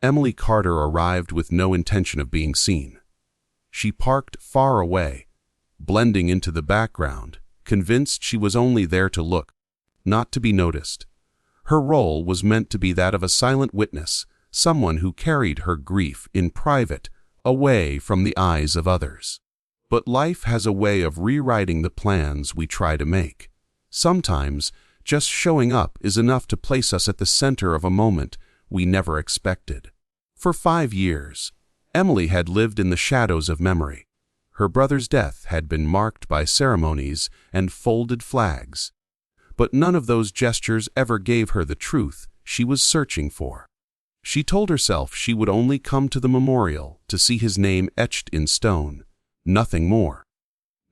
Emily Carter arrived with no intention of being seen. She parked far away, blending into the background, convinced she was only there to look, not to be noticed. Her role was meant to be that of a silent witness, someone who carried her grief in private, away from the eyes of others. But life has a way of rewriting the plans we try to make. Sometimes, just showing up is enough to place us at the center of a moment we never expected. For 5 years, Emily had lived in the shadows of memory. Her brother's death had been marked by ceremonies and folded flags. But none of those gestures ever gave her the truth she was searching for. She told herself she would only come to the memorial to see his name etched in stone, nothing more.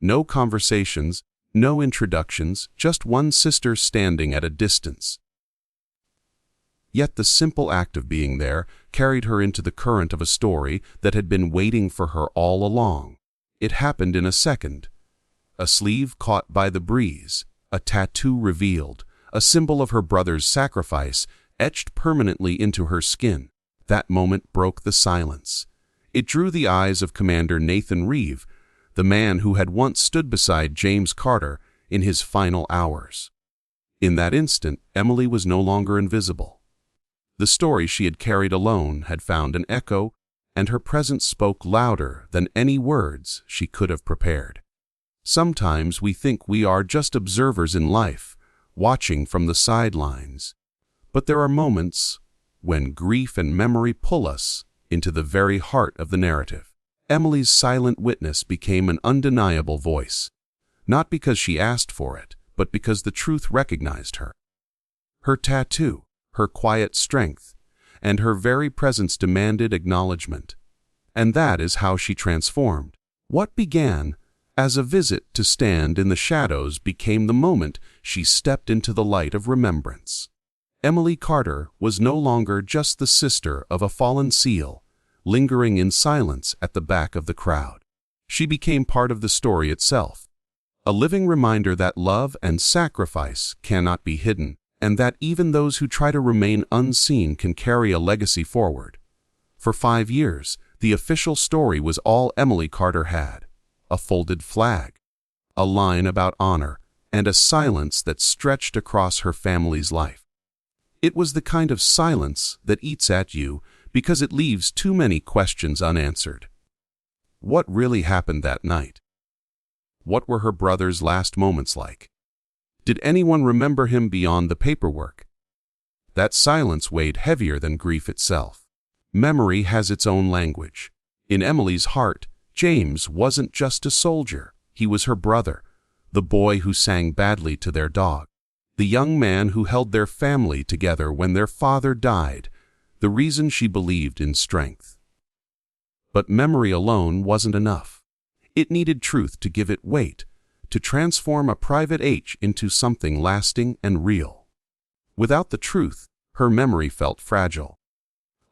No conversations, no introductions, just one sister standing at a distance. Yet the simple act of being there carried her into the current of a story that had been waiting for her all along. It happened in a second. A sleeve caught by the breeze, a tattoo revealed, a symbol of her brother's sacrifice etched permanently into her skin. That moment broke the silence. It drew the eyes of Commander Nathan Reeve, the man who had once stood beside James Carter in his final hours. In that instant, Emily was no longer invisible. The story she had carried alone had found an echo, and her presence spoke louder than any words she could have prepared. Sometimes we think we are just observers in life, watching from the sidelines. But there are moments when grief and memory pull us into the very heart of the narrative. Emily's silent witness became an undeniable voice, not because she asked for it, but because the truth recognized her. Her tattoo, her quiet strength, and her very presence demanded acknowledgement. And that is how she transformed. What began as a visit to stand in the shadows became the moment she stepped into the light of remembrance. Emily Carter was no longer just the sister of a fallen seal, lingering in silence at the back of the crowd. She became part of the story itself, a living reminder that love and sacrifice cannot be hidden, and that even those who try to remain unseen can carry a legacy forward. For 5 years, the official story was all Emily Carter had: a folded flag, a line about honor, and a silence that stretched across her family's life. It was the kind of silence that eats at you because it leaves too many questions unanswered. What really happened that night? What were her brother's last moments like? Did anyone remember him beyond the paperwork? That silence weighed heavier than grief itself. Memory has its own language. In Emily's heart, James wasn't just a soldier. He was her brother, the boy who sang badly to their dog, the young man who held their family together when their father died, the reason she believed in strength. But memory alone wasn't enough. It needed truth to give it weight, to transform a private H into something lasting and real. Without the truth, her memory felt fragile,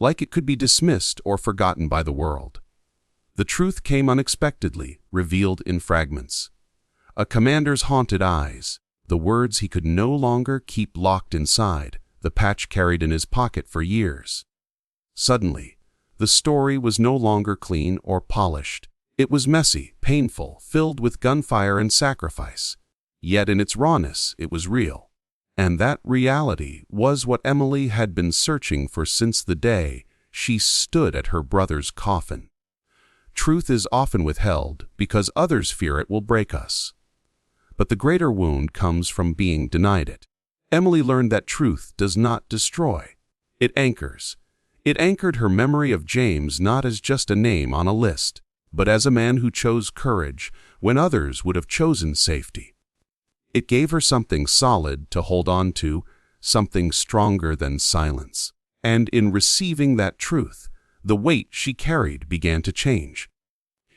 like it could be dismissed or forgotten by the world. The truth came unexpectedly, revealed in fragments. A commander's haunted eyes, the words he could no longer keep locked inside, the patch carried in his pocket for years. Suddenly, the story was no longer clean or polished. It was messy, painful, filled with gunfire and sacrifice. Yet in its rawness, it was real. And that reality was what Emily had been searching for since the day she stood at her brother's coffin. Truth is often withheld because others fear it will break us. But the greater wound comes from being denied it. Emily learned that truth does not destroy. It anchors. It anchored her memory of James not as just a name on a list, but as a man who chose courage when others would have chosen safety. It gave her something solid to hold on to, something stronger than silence. And in receiving that truth, the weight she carried began to change.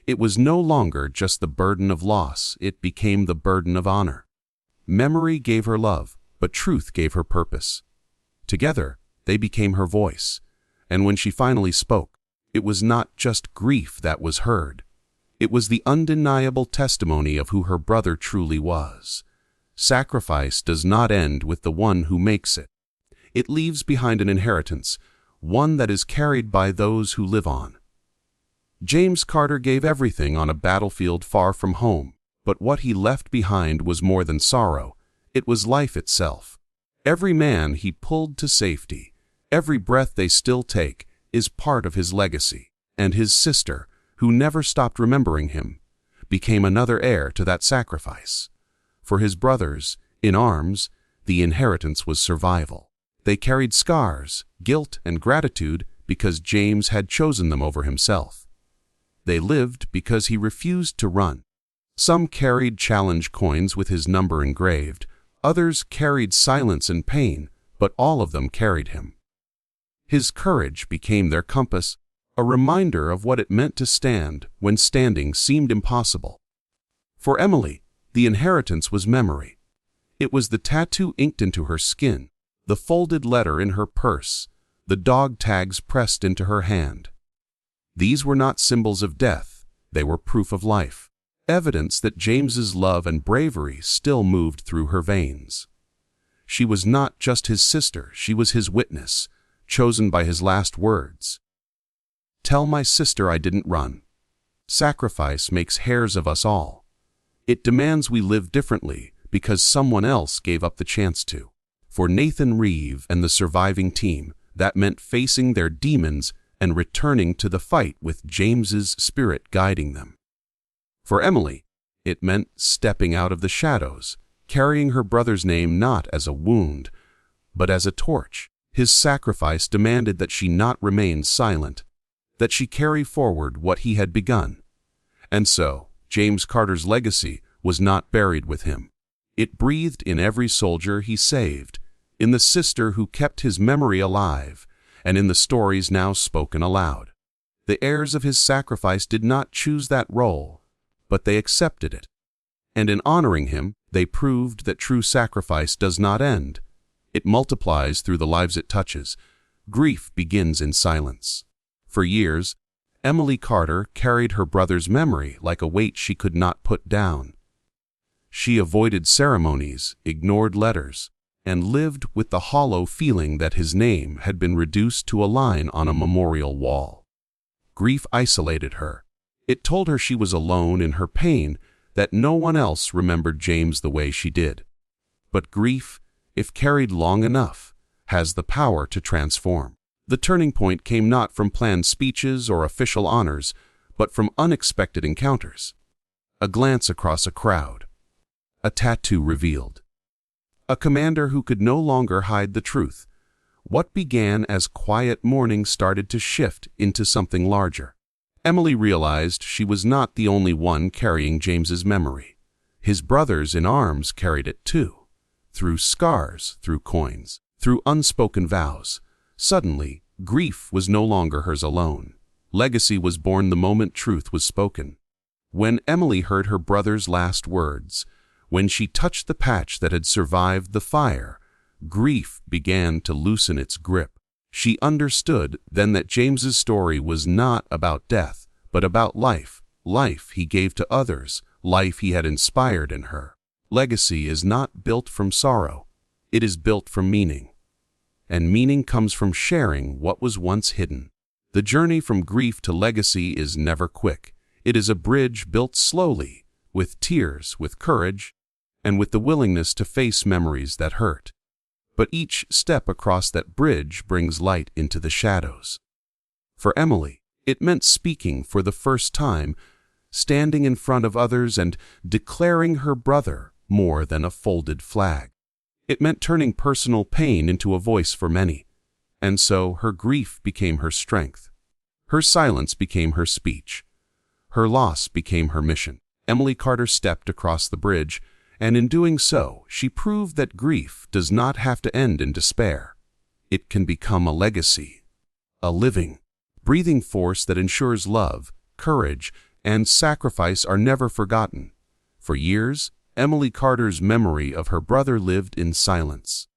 It was no longer just the burden of loss, it became the burden of honor. Memory gave her love, but truth gave her purpose. Together, they became her voice, and when she finally spoke, it was not just grief that was heard. It was the undeniable testimony of who her brother truly was. Sacrifice does not end with the one who makes it. It leaves behind an inheritance, one that is carried by those who live on. James Carter gave everything on a battlefield far from home, but what he left behind was more than sorrow. It was life itself. Every man he pulled to safety, every breath they still take, is part of his legacy, and his sister, who never stopped remembering him, became another heir to that sacrifice. For his brothers, in arms, the inheritance was survival. They carried scars, guilt, and gratitude because James had chosen them over himself. They lived because he refused to run. Some carried challenge coins with his number engraved, others carried silence and pain, but all of them carried him. His courage became their compass, a reminder of what it meant to stand when standing seemed impossible. For Emily, the inheritance was memory. It was the tattoo inked into her skin, the folded letter in her purse, the dog tags pressed into her hand. These were not symbols of death, they were proof of life, evidence that James's love and bravery still moved through her veins. She was not just his sister, she was his witness, chosen by his last words. "Tell my sister I didn't run." Sacrifice makes heirs of us all. It demands we live differently because someone else gave up the chance to. For Nathan Reeve and the surviving team, that meant facing their demons and returning to the fight with James's spirit guiding them. For Emily, it meant stepping out of the shadows, carrying her brother's name not as a wound, but as a torch. His sacrifice demanded that she not remain silent, that she carry forward what he had begun. And so, James Carter's legacy was not buried with him. It breathed in every soldier he saved, in the sister who kept his memory alive, and in the stories now spoken aloud. The heirs of his sacrifice did not choose that role, but they accepted it. And in honoring him, they proved that true sacrifice does not end. It multiplies through the lives it touches. Grief begins in silence. For years, Emily Carter carried her brother's memory like a weight she could not put down. She avoided ceremonies, ignored letters, and lived with the hollow feeling that his name had been reduced to a line on a memorial wall. Grief isolated her. It told her she was alone in her pain, that no one else remembered James the way she did. But grief, if carried long enough, has the power to transform. The turning point came not from planned speeches or official honors, but from unexpected encounters. A glance across a crowd. A tattoo revealed. A commander who could no longer hide the truth. What began as quiet mourning started to shift into something larger. Emily realized she was not the only one carrying James's memory. His brothers in arms carried it too. Through scars, through coins, through unspoken vows. Suddenly, grief was no longer hers alone. Legacy was born the moment truth was spoken. When Emily heard her brother's last words, when she touched the patch that had survived the fire, grief began to loosen its grip. She understood then that James's story was not about death, but about life. Life he gave to others, life he had inspired in her. Legacy is not built from sorrow, it is built from meaning. And meaning comes from sharing what was once hidden. The journey from grief to legacy is never quick. It is a bridge built slowly, with tears, with courage, and with the willingness to face memories that hurt. But each step across that bridge brings light into the shadows. For Emily, it meant speaking for the first time, standing in front of others and declaring her brother more than a folded flag. It meant turning personal pain into a voice for many, and so her grief became her strength. Her silence became her speech. Her loss became her mission. Emily Carter stepped across the bridge, and in doing so, she proved that grief does not have to end in despair. It can become a legacy, a living, breathing force that ensures love, courage, and sacrifice are never forgotten. For years, Emily Carter's memory of her brother lived in silence.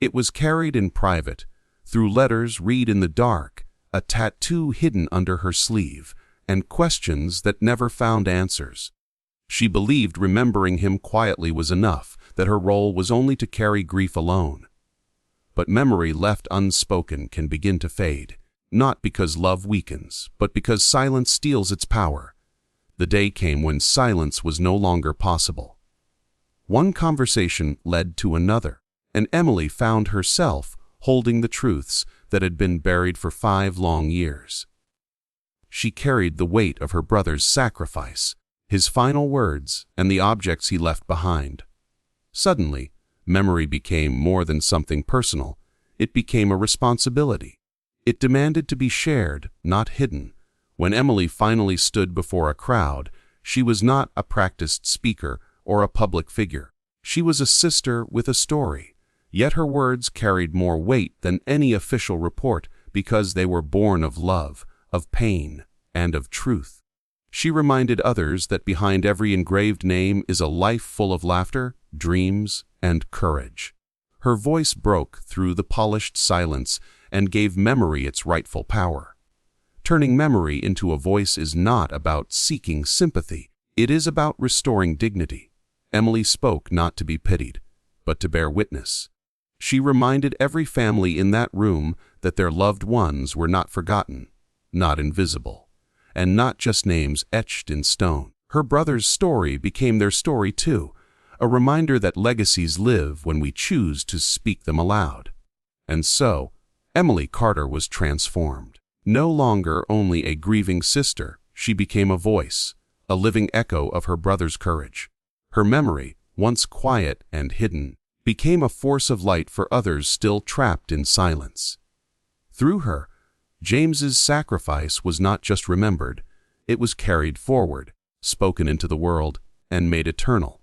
It was carried in private, through letters read in the dark, a tattoo hidden under her sleeve, and questions that never found answers. She believed remembering him quietly was enough, that her role was only to carry grief alone. but memory left unspoken can begin to fade, not because love weakens, but because silence steals its power. The day came when silence was no longer possible. One conversation led to another, and Emily found herself holding the truths that had been buried for 5 long years. She carried the weight of her brother's sacrifice, his final words, and the objects he left behind. Suddenly, memory became more than something personal. It became a responsibility. It demanded to be shared, not hidden. When Emily finally stood before a crowd, she was not a practiced speaker or a public figure. She was a sister with a story, yet her words carried more weight than any official report because they were born of love, of pain, and of truth. She reminded others that behind every engraved name is a life full of laughter, dreams, and courage. Her voice broke through the polished silence and gave memory its rightful power. Turning memory into a voice is not about seeking sympathy. It is about restoring dignity. Emily spoke not to be pitied, but to bear witness. She reminded every family in that room that their loved ones were not forgotten, not invisible, and not just names etched in stone. Her brother's story became their story too, a reminder that legacies live when we choose to speak them aloud. And so, Emily Carter was transformed. No longer only a grieving sister, she became a voice, a living echo of her brother's courage. Her memory, once quiet and hidden, became a force of light for others still trapped in silence. Through her, James's sacrifice was not just remembered, it was carried forward, spoken into the world, and made eternal.